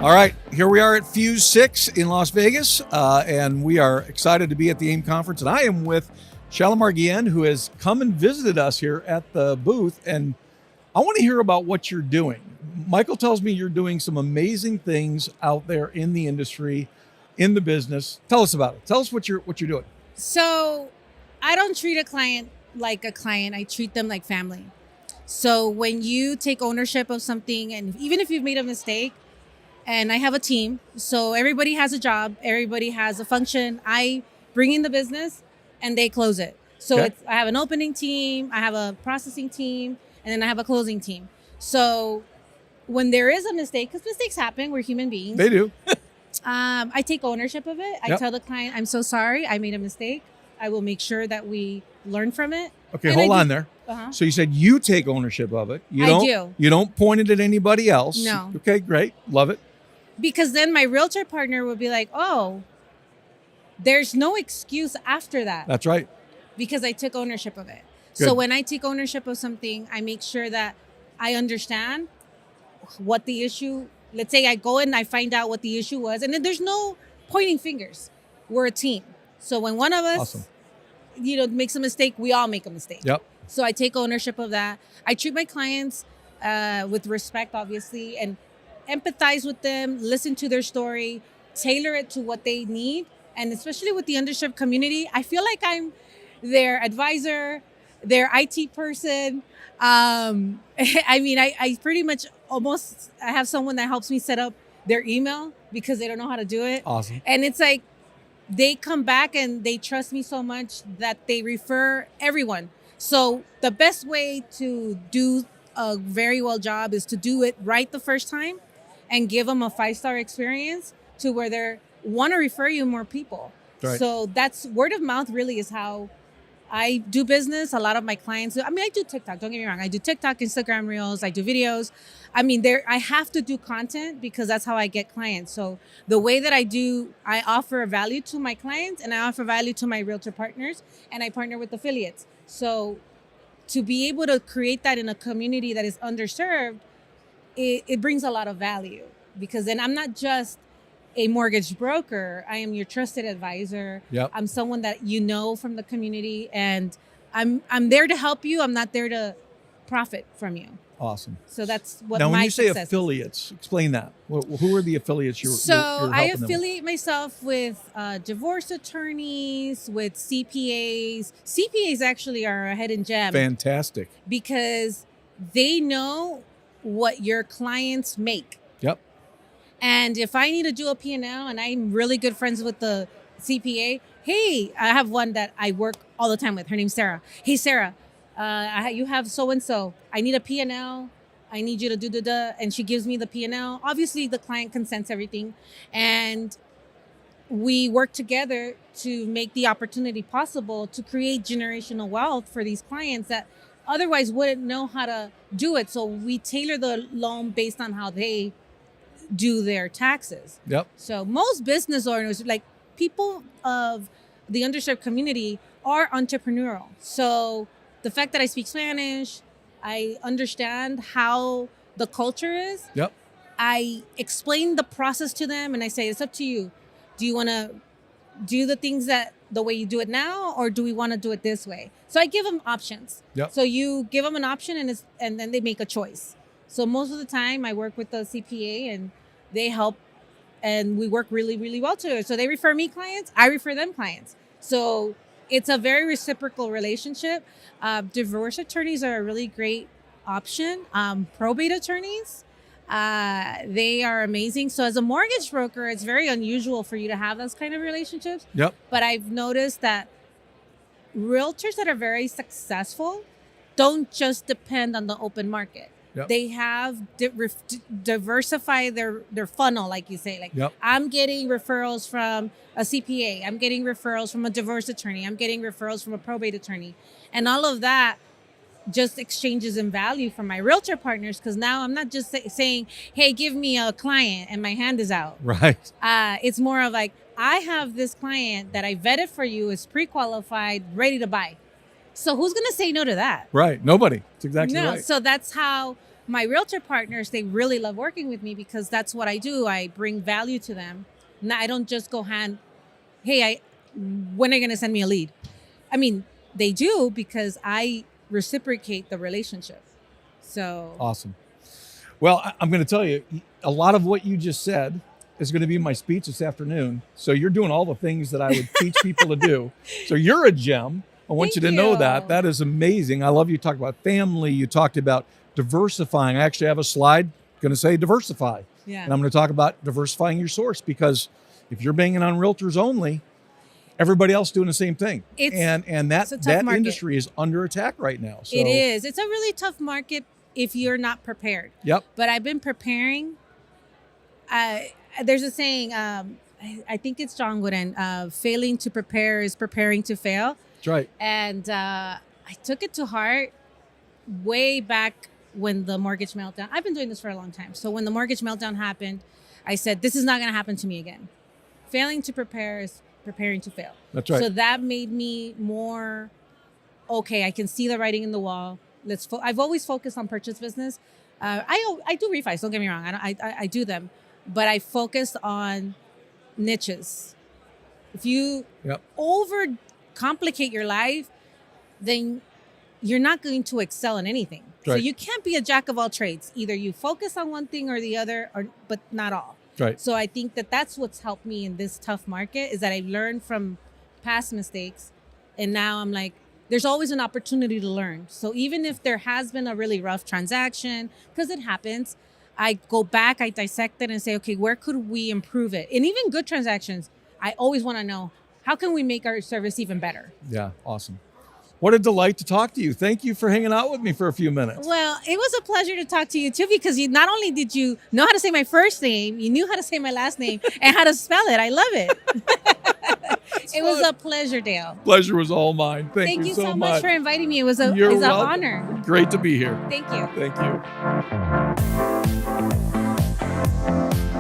All right, here we are at Fuse 6 in Las Vegas, and we are excited to be at the AIME conference. And I am with Shalimar Guillen, who has come and visited us here at the booth. And I want to hear about what you're doing. Michael tells me you're doing some amazing things out there in the industry, in the business. Tell us about it. Tell us what you're doing. So I don't treat a client like a client. I treat them like family. So when you take ownership of something, and even if you've made a mistake, and I have a team, so everybody has a job, everybody has a function. I bring in the business and they close it. So Okay. I have an opening team, I have a processing team, and then I have a closing team. So when there is a mistake, because mistakes happen, we're human beings. They do. I take ownership of it. I Yep. tell the client, I'm so sorry, I made a mistake. I will make sure that we learn from it. Okay, And hold I on do- there. Uh-huh. So you said you take ownership of it. You I don't, do. You don't point it at anybody else. No. Okay, great. Love it. Because then my realtor partner would be like, oh, there's no excuse after that. That's right. Because I took ownership of it. Good. So when I take ownership of something, I make sure that I understand what the issue, let's say I go and I find out what the issue was, and then there's no pointing fingers. We're a team. So when one of us, Awesome. makes a mistake, we all make a mistake. Yep. So I take ownership of that. I treat my clients with respect, obviously, and empathize with them, listen to their story, tailor it to what they need. And especially with the underserved community, I feel like I'm their advisor, their IT person. I pretty much I have someone that helps me set up their email because they don't know how to do it. Awesome. And it's like they come back and they trust me so much that they refer everyone. So the best way to do a very well job is to do it right the first time and give them a 5-star experience to where they want to refer you more people. Right. So that's word of mouth really is how I do business. A lot of my clients, I do TikTok, don't get me wrong. I do TikTok, Instagram Reels, I do videos. I have to do content because that's how I get clients. So the way that I offer value to my clients and I offer value to my realtor partners and I partner with affiliates. So to be able to create that in a community that is underserved, it brings a lot of value because then I'm not just a mortgage broker. I am your trusted advisor. Yep. I'm someone that you know from the community and I'm there to help you. I'm not there to profit from you. Awesome. So that's what Now, when my you say success is. affiliates, explain that. Who are the affiliates you're So helping I them with? affiliate myself with divorce attorneys, with CPAs. CPAs actually are a hidden gem Fantastic. because they know what your clients make. Yep. And if I need to do a P&L and I'm really good friends with the CPA, hey, I have one that I work all the time with. Her name's Sarah. Hey, Sarah, you have so-and-so. I need a P&L. I need you to do and she gives me the P&L. Obviously, the client consents everything. And we work together to make the opportunity possible to create generational wealth for these clients that otherwise wouldn't know how to do it. So we tailor the loan based on how they do their taxes. Yep. So most business owners, like people of the underserved community, are entrepreneurial. So the fact that I speak Spanish, I understand how the culture is. Yep. I explain the process to them and I say, it's up to you. Do you want to do the things the way you do it now, or do we want to do it this way? So I give them options. Yep. So you give them an option and then they make a choice. So most of the time I work with the CPA and they help and we work really, really well together. So they refer me clients, I refer them clients. So it's a very reciprocal relationship. Divorce attorneys are a really great option. Probate attorneys, they are amazing. So as a mortgage broker, it's very unusual for you to have those kind of relationships. Yep. But I've noticed that realtors that are very successful don't just depend on the open market. Yep. They have diversified their funnel, like you say. Like, Yep. I'm getting referrals from a CPA. I'm getting referrals from a divorce attorney. I'm getting referrals from a probate attorney. And all of that just exchanges in value for my realtor partners, because now I'm not just saying, hey, give me a client and my hand is out. Right. It's more of like, I have this client that I vetted for you, is pre-qualified, ready to buy. So who's going to say no to that? Right. Nobody. It's exactly No. right. So that's how my realtor partners, they really love working with me because that's what I do. I bring value to them. I don't just go when are you going to send me a lead? I mean, they do because I reciprocate the relationship. So Awesome. Well, I'm going to tell you, a lot of what you just said is going to be my speech this afternoon. So you're doing all the things that I would teach people to do. So you're a gem. I want you to know that. That is amazing. I love you talked about family. You talked about diversifying. I actually have a slide going to say diversify. Yeah. And I'm going to talk about diversifying your source, because if you're banging on realtors only, everybody else doing the same thing. And that industry is under attack right now. So it is. It's a really tough market if you're not prepared. Yep. But I've been preparing. There's a saying, I think it's John Wooden, failing to prepare is preparing to fail. That's right. And I took it to heart way back when the mortgage meltdown. I've been doing this for a long time. So when the mortgage meltdown happened, I said, this is not going to happen to me again. Failing to prepare is preparing to fail. That's right. So that made me more, okay, I can see the writing in the wall. I've always focused on purchase business. I do refis, don't get me wrong. I do them. But I focused on niches. If you over complicate your life, then you're not going to excel in anything. Right. So you can't be a jack of all trades. Either you focus on one thing or the other, but not all. Right. So I think that's what's helped me in this tough market, is that I've learned from past mistakes. And now I'm like, there's always an opportunity to learn. So even if there has been a really rough transaction, because it happens, I go back, I dissect it and say, okay, where could we improve it? And even good transactions, I always want to know, how can we make our service even better? Yeah, awesome. What a delight to talk to you. Thank you for hanging out with me for a few minutes. Well, it was a pleasure to talk to you too, because you not only did you know how to say my first name, you knew how to say my last name and how to spell it. I love it. It was a pleasure, Dale. Pleasure was all mine. Thank you so much for inviting me. It was an honor. Great to be here. Thank you. Thank you.